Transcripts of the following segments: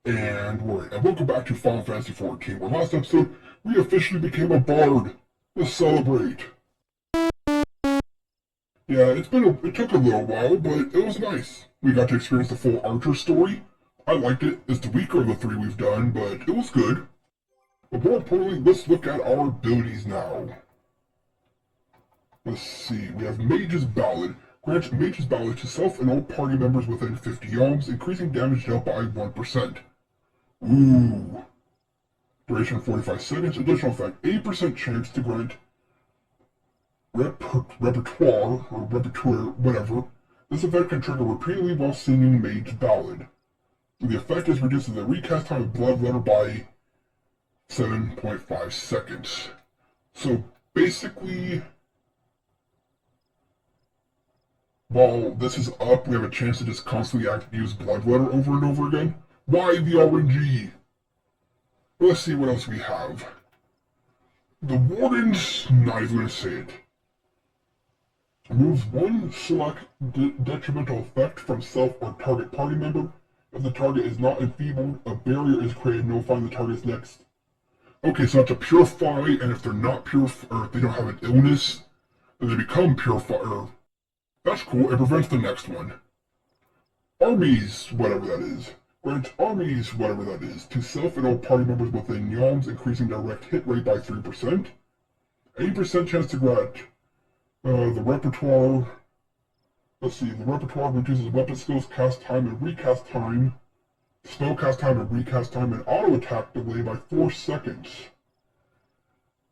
And welcome back to Final Fantasy XIV, where last episode we officially became a bard. Let's celebrate. Yeah, it took a little while, but it was nice. We got to experience the full Archer story. I liked it. It's the weaker of the three we've done, but it was good. But more importantly, let's look at our abilities now. Let's see, we have Mage's Ballad. Grants Mage's Ballad to self and all party members within 50 yalms, increasing damage dealt by 1%. Ooh. Duration 45 seconds. Additional effect. 80% chance to grant repertoire, or repertoire, whatever. This effect can trigger repeatedly while singing Mage's Ballad. The effect is reduces the recast time of Blood Letter by 7.5 seconds. So basically, while this is up, we have a chance to just constantly use Blood Letter over and over again. Why the RNG? Let's see what else we have. The Warden's not even going to say it. Removes one select detrimental effect from self or target party member. If the target is not enfeebled, a barrier is created notifying the target's next. Okay, so that's a purify, and if they're not purify, or if they don't have an illness, then they become purify. That's cool, it prevents the next one. Armies, whatever that is. Grants armies, whatever that is, to self and all party members within yalms, increasing direct hit rate by 3%. 80% chance to grant the repertoire. Let's see, the repertoire reduces weapon skills, cast time, and recast time, spell cast time and recast time, and auto attack delay by 4 seconds.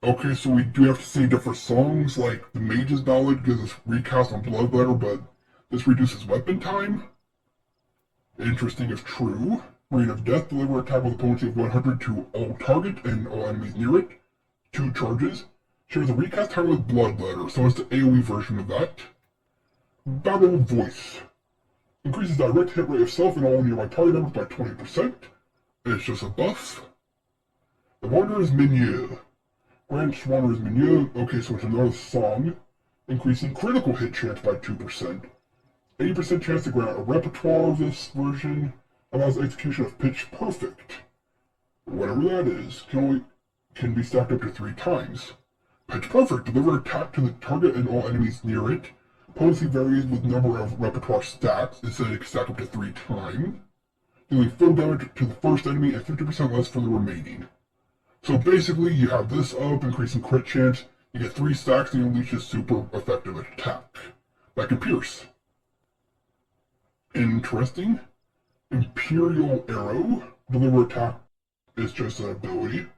Okay, so we do have to sing different songs, like the Mage's Ballad gives us recast on Blood Letter, but this reduces weapon time. Interesting if true. Reign of Death, deliver attack with a potency of 100 to all target and all enemies near it. 2 charges. Shares a recast time with Blood Letter, so it's the AoE version of that. Battle Voice. Increases direct hit rate of self and all nearby party members by 20%. It's just a buff. The Wanderer's Menu. Grants Wanderer's Menu. Okay, so it's another song. Increasing critical hit chance by 2%. 80% chance to grant a repertoire of this version. Allows execution of Pitch Perfect. Whatever that is, can be stacked up to 3 times. Pitch Perfect. Deliver attack to the target and all enemies near it. Potency varies with number of repertoire stacks. Instead, it can stack up to 3 times. Dealing full damage to the first enemy and 50% less for the remaining. So basically, you have this up, increasing crit chance. You get 3 stacks and you unleash a super effective attack. That can pierce. Interesting. Imperial Arrow. Deliver attack is just an ability.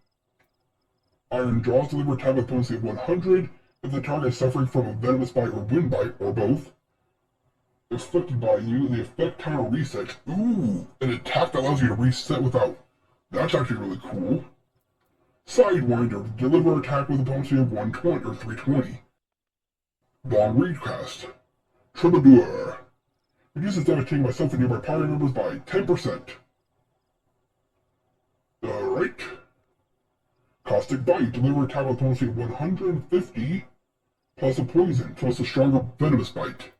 Iron Jaws. Deliver attack with potency of 100 if the target is suffering from a venomous bite or wind bite, or both. Affected by you, the effect timer resets. Ooh, an attack that allows you to reset without. That's actually really cool. Sidewinder. Deliver attack with a potency of 120 or 320. Long Recast. Troubadour. Reduces damage taken by self and nearby party members by 10%. Alright. Caustic Bite. Deliver attack with a potency of 150 plus a poison, plus a stronger venomous bite.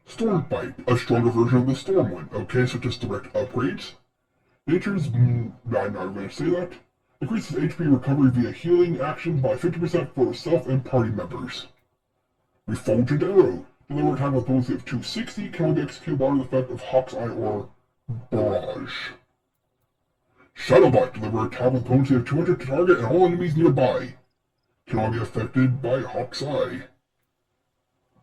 Storm Bite. A stronger version of the Storm one. Okay, so just direct upgrades. Nature's... I'm not going to say that. Increases HP recovery via healing actions by 50% for self and party members. Refulgent Arrow. Deliver attack with a potency of 260, can only be executed by the effect of Hawk's Eye or Barrage. Shadow Bite. Deliver attack with a potency of 200 to target and all enemies nearby. Can only be affected by Hawk's Eye.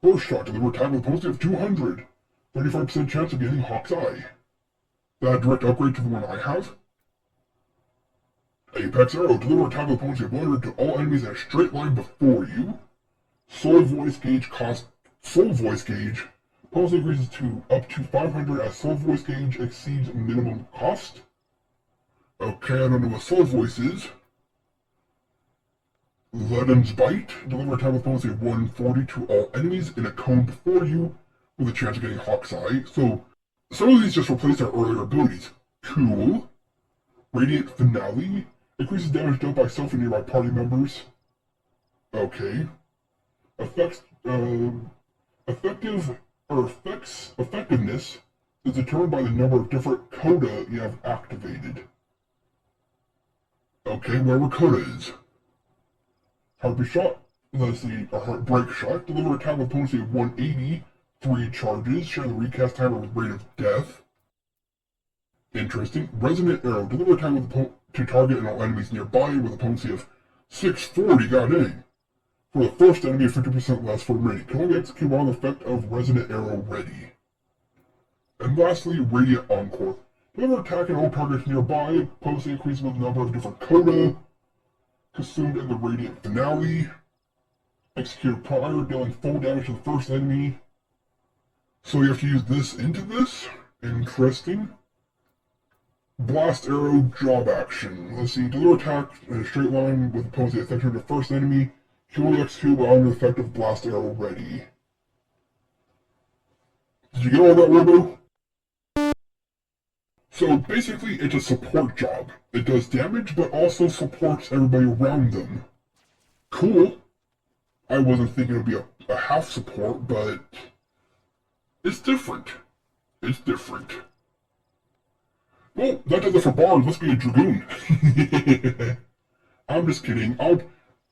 Burst Shot. Deliver attack with a potency of 200. 35% chance of getting Hawk's Eye. That direct upgrade to the one I have. Apex Arrow. Deliver attack with a potency of 100 to all enemies in a straight line before you. Soul Voice Gauge. Potency increases to up to 500 as Soul Voice Gauge exceeds minimum cost. Okay, I don't know what Soul Voice is. Leden's Bite. Deliver attack with potency of 140 to all enemies in a cone before you with a chance of getting Hawk's Eye. So, some of these just replace their earlier abilities. Cool. Radiant Finale. Increases damage dealt by self and nearby party members. Okay. Effectiveness is determined by the number of different coda you have activated. Okay, whatever coda is. Heartbeat shot. Let's see, a heartbreak shot. Deliver attack with potency of 180. 3 charges. Share the recast timer with rate of death. Interesting. Resonant arrow. Deliver attack with to target and all enemies nearby with a potency of 640. God dang. For the first enemy, 50% less for ready. Can only execute while the effect of resonant arrow ready. And lastly, Radiant Encore. Deliver attack and all targets nearby. Potency increases with the number of different coda consumed in the Radiant Finale. Execute prior, dealing full damage to the first enemy. So you have to use this into this? Interesting. Blast Arrow Job Action. Let's see, deliver attack in a straight line with the potency affecting the first enemy. Can only execute while under the effect of Blast Arrow ready. Did you get all that, Robo? So basically, it's a support job. It does damage, but also supports everybody around them. Cool. I wasn't thinking it would be a half support, but it's different. It's different. Well, that does it for Bards. Let's be a Dragoon. I'm just kidding.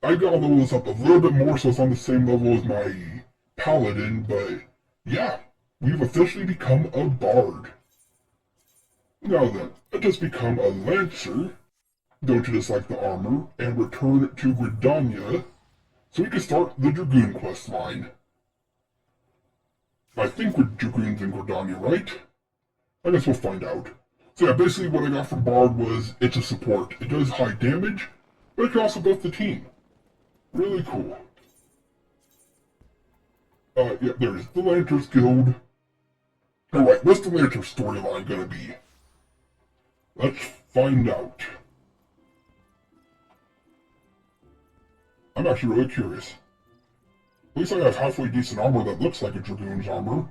I gotta level this up a little bit more so it's on the same level as my Paladin, but yeah, we've officially become a Bard. Now then, let us become a Lancer, don't you just like the armor, and return to Gridania, so we can start the Dragoon quest line. I think we're Dragoons in Gridania, right? I guess we'll find out. So yeah, basically what I got from Bard was, it's a support. It does high damage, but it can also buff the team. Really cool. Yeah, there it is. The Lanter's Guild. Alright, what's the Lantern storyline gonna be? Let's find out. I'm actually really curious. At least I have halfway decent armor that looks like a Dragoon's armor.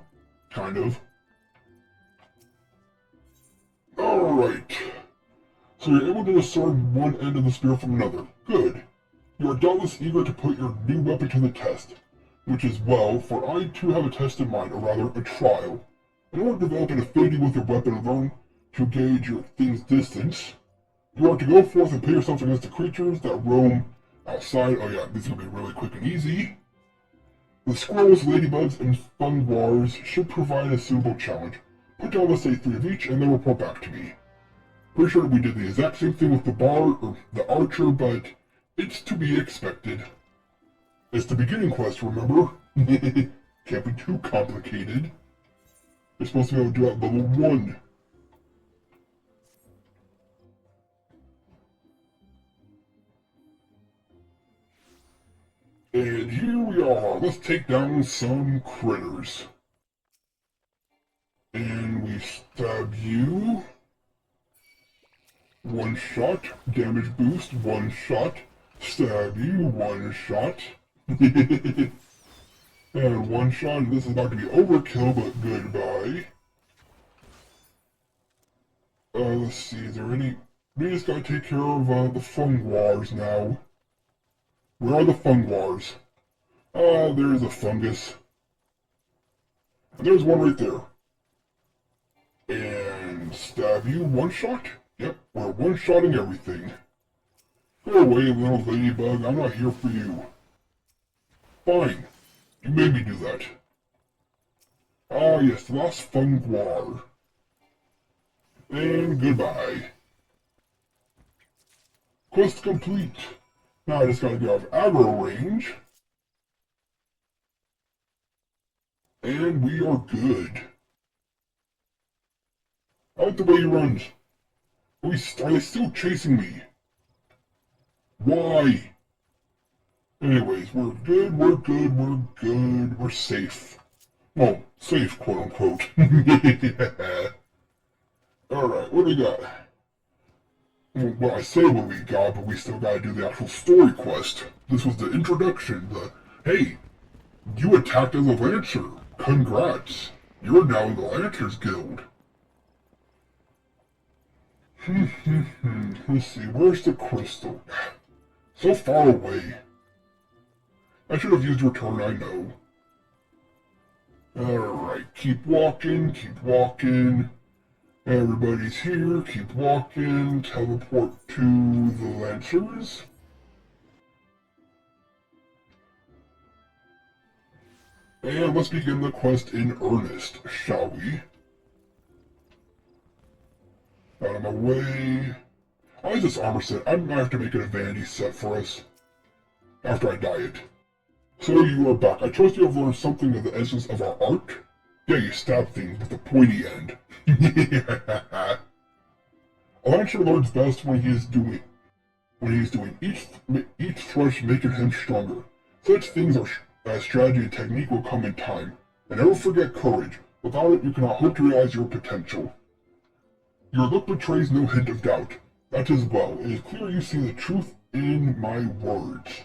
Kind of. Alright. So you're able to discern one end of the spear from another. Good. You are doubtless eager to put your new weapon to the test. Which is well, for I too have a test in mind, or rather, a trial. In order to develop an affinity with your weapon and learn to gauge your thing's distance, you are to go forth and pit yourself against the creatures that roam outside. Oh yeah, this is going to be really quick and easy. The squirrels, ladybugs, and fungwars should provide a suitable challenge. Put down, let's say, 3 of each, and then report back to me. Pretty sure we did the exact same thing with the the archer, but it's to be expected. It's the beginning quest, remember? Can't be too complicated. You're supposed to be able to do it at level 1. And here we are. Let's take down some critters. And we stab you. 1 shot. Damage boost. 1 shot. Stab you. 1 shot. And 1 shot. This is about to be overkill, but goodbye. Let's see. Is there any... We just gotta take care of the fungwars now. Where are the fungwars? There's a fungus. And there's one right there. And stab you. 1 shot? Yep, we're 1-shotting everything. Go away, little ladybug. I'm not here for you. Fine. You made me do that. Ah, yes, the last fungwar. And goodbye. Quest complete. Now I just gotta get off aggro range. And we are good. I like the way he runs. Are they still chasing me? Why? Anyways, we're good, we're good, we're good, we're safe. Well, safe, quote-unquote. Alright, what do we got? Well, I say what we got, but we still gotta do the actual story quest. This was the introduction, hey, you attacked as a Lancer. Congrats. You're now in the Lancers Guild. Let's see, where's the crystal? So far away. I should have used return, I know. Alright, keep walking, keep walking. Everybody's here, keep walking, teleport to the Lancers. And let's begin the quest in earnest, shall we? Out of my way. I like this armor set. I'm gonna have to make it a vanity set for us. After I dye it. So you are back. I trust you have learned something of the essence of our art? Yeah, you stab things with the pointy end. A Lancer learns best when he is doing each thrust making him stronger. Such things as strategy and technique will come in time. And never forget courage. Without it, you cannot hope to realize your potential. Your look betrays no hint of doubt. That is well. It is clear you see the truth in my words.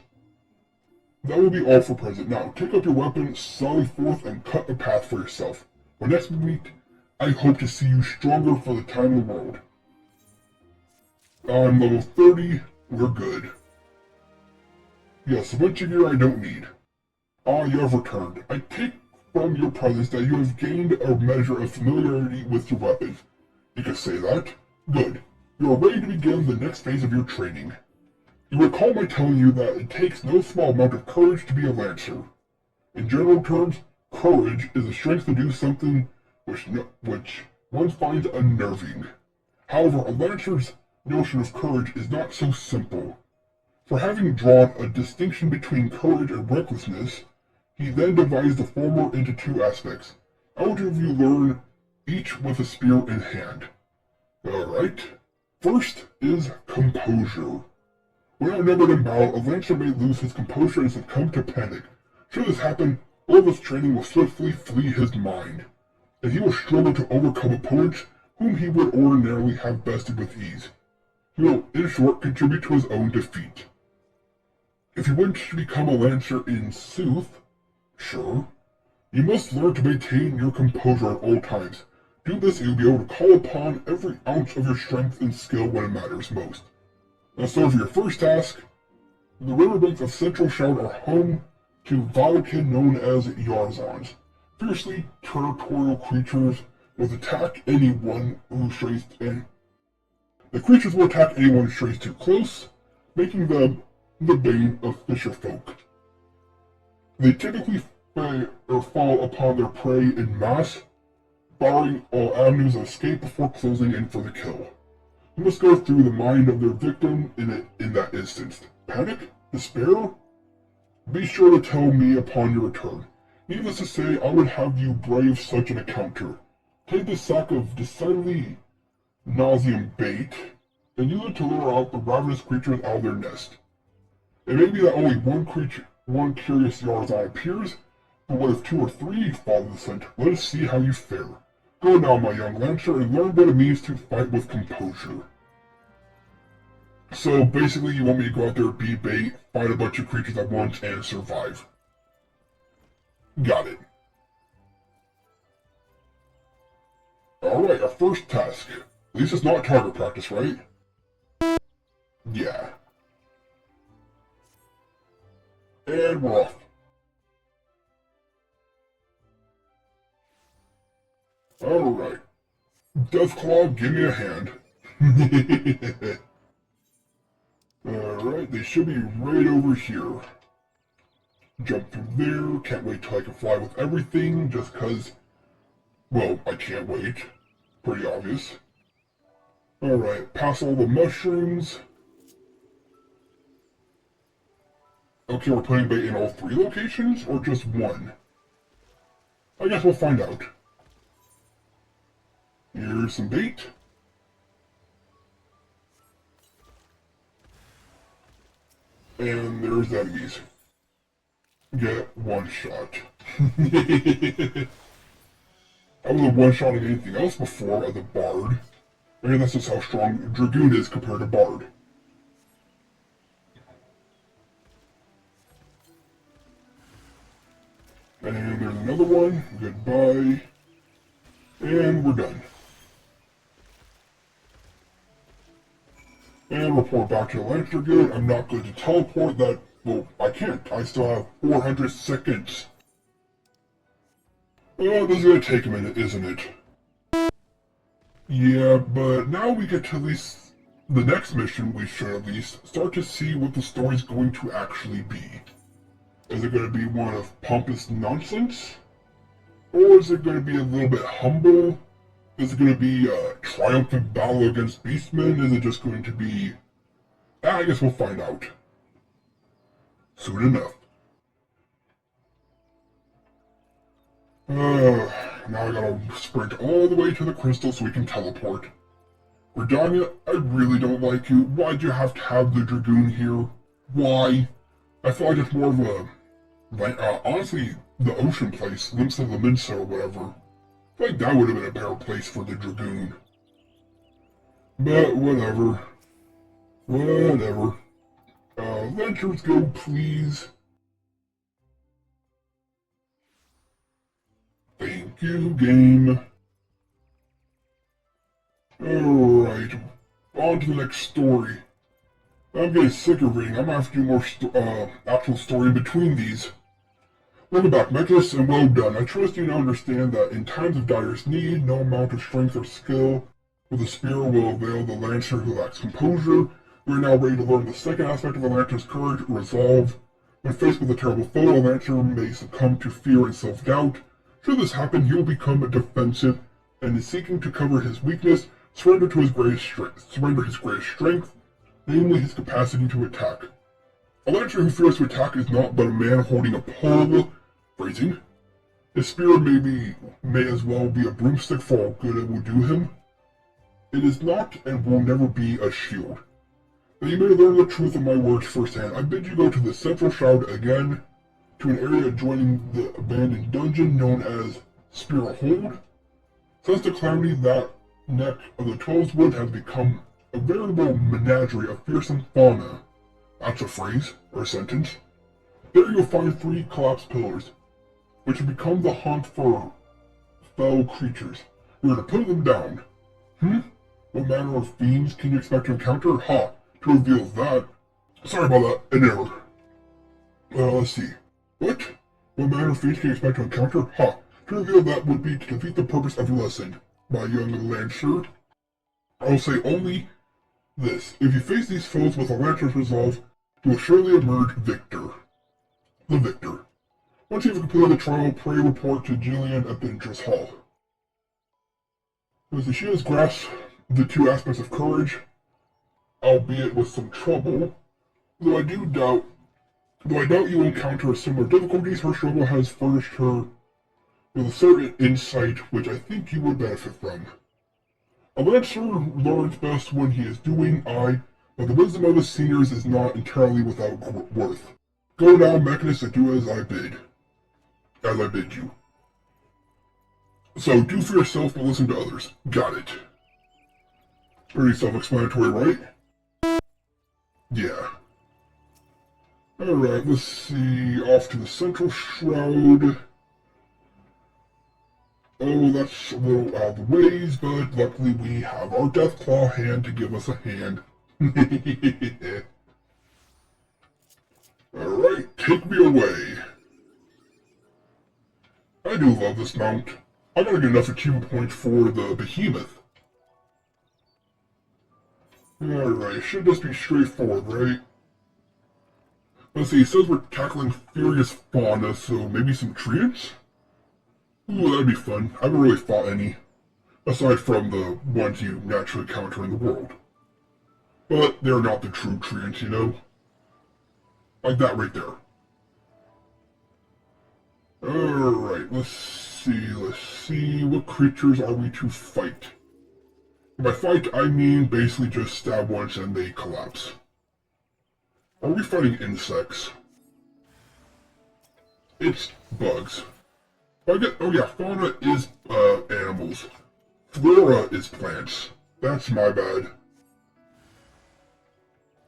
That will be all for present. Now, take up your weapon, sally forth, and cut a path for yourself. When next we meet, I hope to see you stronger for the time of the world. On level 30, we're good. Yes, a bunch of gear I don't need. Ah, you have returned. I take from your presence that you have gained a measure of familiarity with your weapon. You can say that? Good. You are ready to begin the next phase of your training. You recall my telling you that it takes no small amount of courage to be a Lancer. In general terms, courage is the strength to do something which one finds unnerving. However, a Lancer's notion of courage is not so simple. For having drawn a distinction between courage and recklessness, he then divides the former into two aspects. I will have you learn each with a spear in hand. Alright. First is composure. When outnumbered in battle, a Lancer may lose his composure and succumb to panic. Should this happen, all of his training will swiftly flee his mind, and he will struggle to overcome opponents whom he would ordinarily have bested with ease. He will, in short, contribute to his own defeat. If you wish to become a Lancer in sooth, sure, you must learn to maintain your composure at all times. Do this and you'll be able to call upon every ounce of your strength and skill when it matters most. Now, so for your first task, the riverbanks of Central Shroud are home to Vilekin known as Yarzons, fiercely territorial creatures will attack anyone who strays the creatures will attack anyone who strays too close, making them the bane of fisher folk. They typically fall upon their prey in mass, barring all avenues of escape before closing in for the kill. You must go through the mind of their victim in that instance. Panic? Despair? Be sure to tell me upon your return. Needless to say, I would have you brave such an encounter. Take this sack of decidedly nauseum bait, and use it to lure out the ravenous creatures out of their nest. It may be that only one curious Yarzon appears, but what if 2 or 3 follow the scent? Let us see how you fare. Go now, my young Lancer, and learn what it means to fight with composure. So basically, you want me to go out there, be bait, fight a bunch of creatures at once, and survive. Got it. Alright, our first task. At least it's not target practice, right? Yeah. And we're off. Alright. Deathclaw, give me a hand. Alright, they should be right over here. Jump through there, can't wait till I can fly with everything, just cause, well, I can't wait. Pretty obvious. Alright, pass all the mushrooms. Okay, we're putting bait in all 3 locations, or just 1? I guess we'll find out. Here's some bait. And there's enemies. Get one shot. I wasn't one-shotting anything else before as a bard. Maybe that's just how strong Dragoon is compared to bard. And there's another one. Goodbye. And we're done. And report back to the Lancer Guild. I'm not going to teleport that. Well, I can't. I still have 400 seconds. Oh, this is gonna take a minute, isn't it? Yeah, but now we get to at least the next mission, we should at least start to see what the story's going to actually be. Is it going to be one of pompous nonsense? Or is it going to be a little bit humble? Is it going to be a triumphant battle against beastmen? Is it just going to be... I guess we'll find out. Soon enough. Now I gotta sprint all the way to the crystal so we can teleport. Redania, I really don't like you. Why'd you have to have the Dragoon here? Why? I feel like it's more of a... honestly, the ocean place, Limsa of the Minsa or whatever. I feel like that would have been a better place for the Dragoon. But whatever. Whatever. Lanterns go, please. Thank you, game. Alright, on to the next story. I'm getting sick of reading. I'm gonna have to do more actual story in between these. Welcome back, Mechas, and well done. I trust you now understand that in times of direst need, no amount of strength or skill with a spear will avail the Lancer who lacks composure. We are now ready to learn the second aspect of a Lancer's courage, resolve. When faced with a terrible foe, a Lancer may succumb to fear and self-doubt. Should this happen, he will become defensive, and is seeking to cover his weakness, surrender his greatest strength, namely his capacity to attack. A Lancer who fears to attack is not but a man holding a pole. Phrasing. His spear may as well be a broomstick for all good it will do him. It is not and will never be a shield. That you may learn the truth of my words firsthand, I bid you go to the Central Shroud again, to an area adjoining the abandoned dungeon known as Spear Hold. Since the calamity, that neck of the 12's Wood has become a veritable menagerie of fearsome fauna. That's a phrase, or a sentence. There you'll find 3 collapsed pillars, which have become the haunt for fell creatures. We're to put them down. What manner of fiends can you expect to encounter? Ha! To reveal that... Sorry about that, an error. Let's see. What? What manner of fiends can you expect to encounter? Ha! To reveal that would be to defeat the purpose of your lesson, my young Lancer. I'll say only this. If you face these foes with a Lancer's resolve, you will surely emerge victor. The victor. Once you've completed the trial, pray report to Jillian at the entrance hall. As she has grasped the 2 aspects of courage, albeit with some trouble, though I doubt you will encounter similar difficulties, her struggle has furnished her with a certain insight which I think you would benefit from. A Lancer learns best when he is doing, but the wisdom of his seniors is not entirely without worth. Go now, Mechanist, and do as I bid you. So, do for yourself, but listen to others. Got it. Pretty self-explanatory, right? Yeah. Alright, let's see. Off to the Central Shroud. Oh, that's a little out of the ways, but luckily we have our Deathclaw hand to give us a hand. Alright, take me away. I do love this mount. I gotta get enough achievement points for the behemoth. Alright, should just be straightforward, right? Let's see, it says we're tackling furious fauna, so maybe some treants? Ooh, that'd be fun. I haven't really fought any, aside from the ones you naturally encounter in the world. But they're not the true treants, you know? Like that right there. Alright, let's see, what creatures are we to fight? By fight, I mean basically just stab once and they collapse. Are we fighting insects? It's bugs. Oh yeah, fauna is, animals. Flora is plants. That's my bad.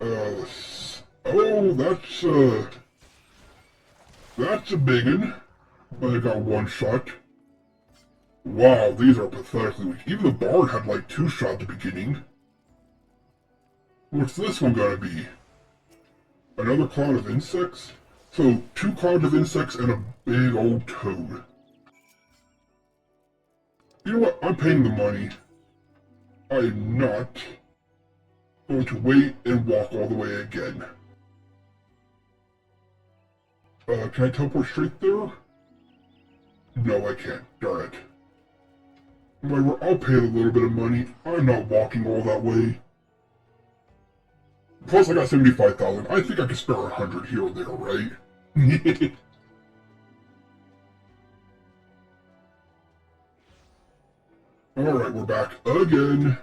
Oh, that's a biggin'. But I got 1 shot. Wow, these are pathetically weak. Even the bard had like 2 shots at the beginning. What's this one gonna be? Another cloud of insects? So, 2 clouds of insects and a big old toad. You know what? I'm paying the money. I'm not going to wait and walk all the way again. Can I teleport straight there? No, I can't. Darn it. Whatever, I'll pay a little bit of money. I'm not walking all that way. Plus, I got 75,000. I think I can spare 100 here or there, right? Alright, we're back again.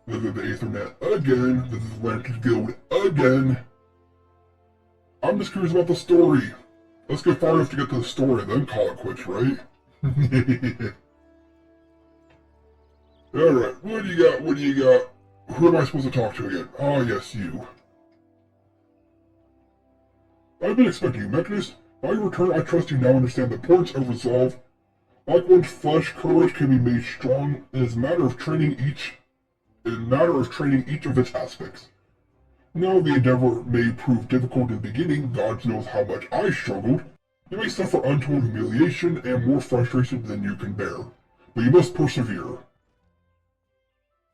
This is the Aethernet again. This is Lanterns Guild again. I'm just curious about the story. Let's get far enough to get to the story, then call it quits, right? Alright, what do you got? What do you got? Who am I supposed to talk to again? Ah, yes, you. I've been expecting you, Mechanist. By your return, I trust you now understand the importance of resolve. Like one's flesh, courage can be made strong. It is a matter of training each of its aspects. Now the endeavor may prove difficult in the beginning. God knows how much I struggled. You may suffer untold humiliation and more frustration than you can bear, but you must persevere.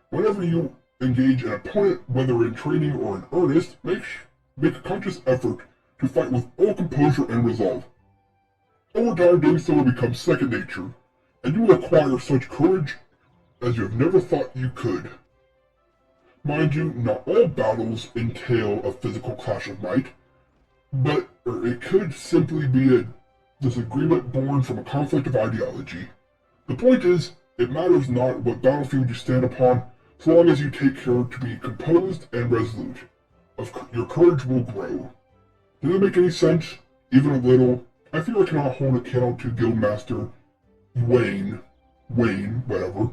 Whenever you engage an opponent, whether in training or in earnest, make a conscious effort to fight with all composure and resolve. Over time, doing so will become second nature, and you will acquire such courage as you have never thought you could. Mind you, not all battles entail a physical clash of might, but it could simply be a disagreement born from a conflict of ideology. The point is, it matters not what battlefield you stand upon, so long as you take care to be composed and resolute. Your courage will grow. Does that make any sense? Even a little? I feel I cannot hold a candle to Guildmaster Wayne, whatever.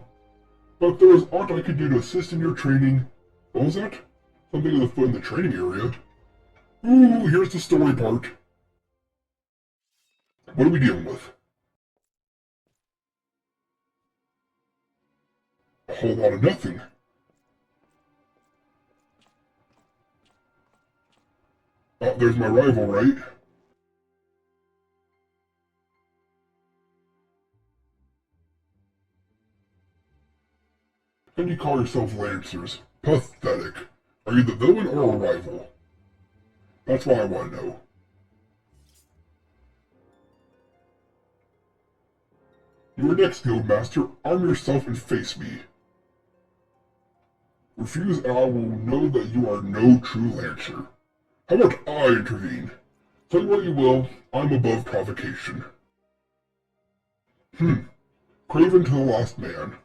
But there is aught I could do to assist in your training. What was that? Something of the foot in the training area. Ooh, here's the story part. What are we dealing with? A whole lot of nothing. Oh, there's my rival, right? And you call yourself Lancers. Pathetic. Are you the villain or a rival? That's what I want to know. You are next, Guildmaster. Arm yourself and face me. Refuse and I will know that you are no true Lancer. How about I intervene? Tell you what you will, I'm above provocation. Craven to the last man.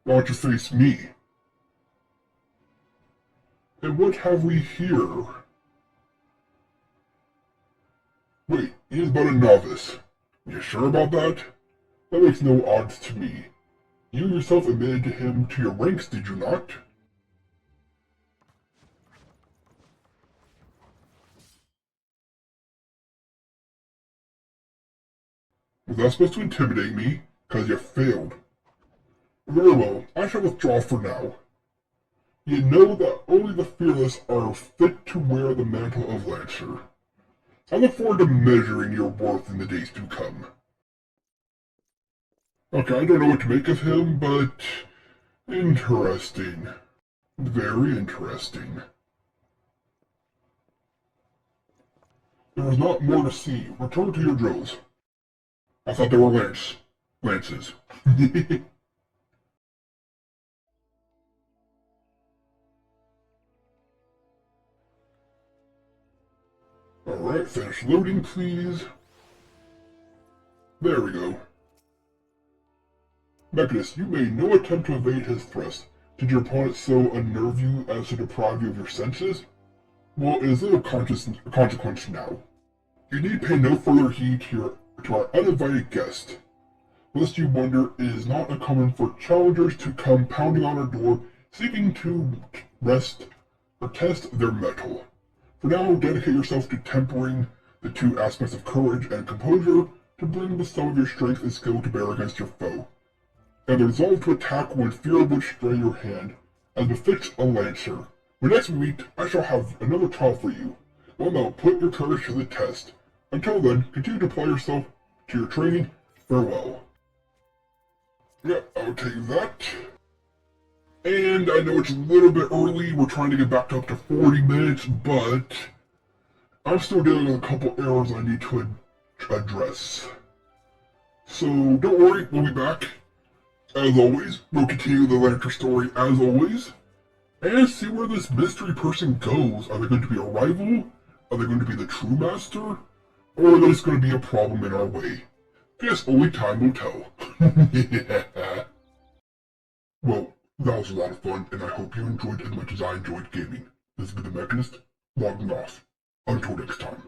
Why don't you face me? And what have we here? Wait, he is but a novice. You sure about that? That makes no odds to me. You yourself admitted to him to your ranks, did you not? Was that supposed to intimidate me? 'Cause you failed. Very well, I shall withdraw for now. You know that only the fearless are fit to wear the mantle of Lancer. I look forward to measuring your worth in the days to come. Okay, I don't know what to make of him, but interesting. Very interesting. There is not more to see. Return to your drills. I thought they were lances. Alright, finish loading, please. There we go. Mechanist, you made no attempt to evade his thrust. Did your opponent so unnerve you as to deprive you of your senses? Well, it is little consequence now. You need pay no further heed to our uninvited guest. Lest you wonder, it is not uncommon for challengers to come pounding on our door, seeking to test their mettle. For now, dedicate yourself to tempering the two aspects of courage and composure to bring the sum of your strength and skill to bear against your foe, and the resolve to attack when fear would stray your hand, as befits a Lancer. When next we meet, I shall have another trial for you, one that will put your courage to the test. Until then, continue to apply yourself to your training. Farewell. Yeah, I'll take that. And I know it's a little bit early, we're trying to get back up to 40 minutes, but I'm still dealing with a couple errors I need to address. So don't worry, we'll be back. As always, we'll continue the Lantern story as always, and see where this mystery person goes. Are they going to be a rival? Are they going to be the true master? Or are they just going to be a problem in our way? Guess only time will tell. Yeah. Well, that was a lot of fun, and I hope you enjoyed as much as I enjoyed gaming. This has been the Mechanist, logging off. Until next time.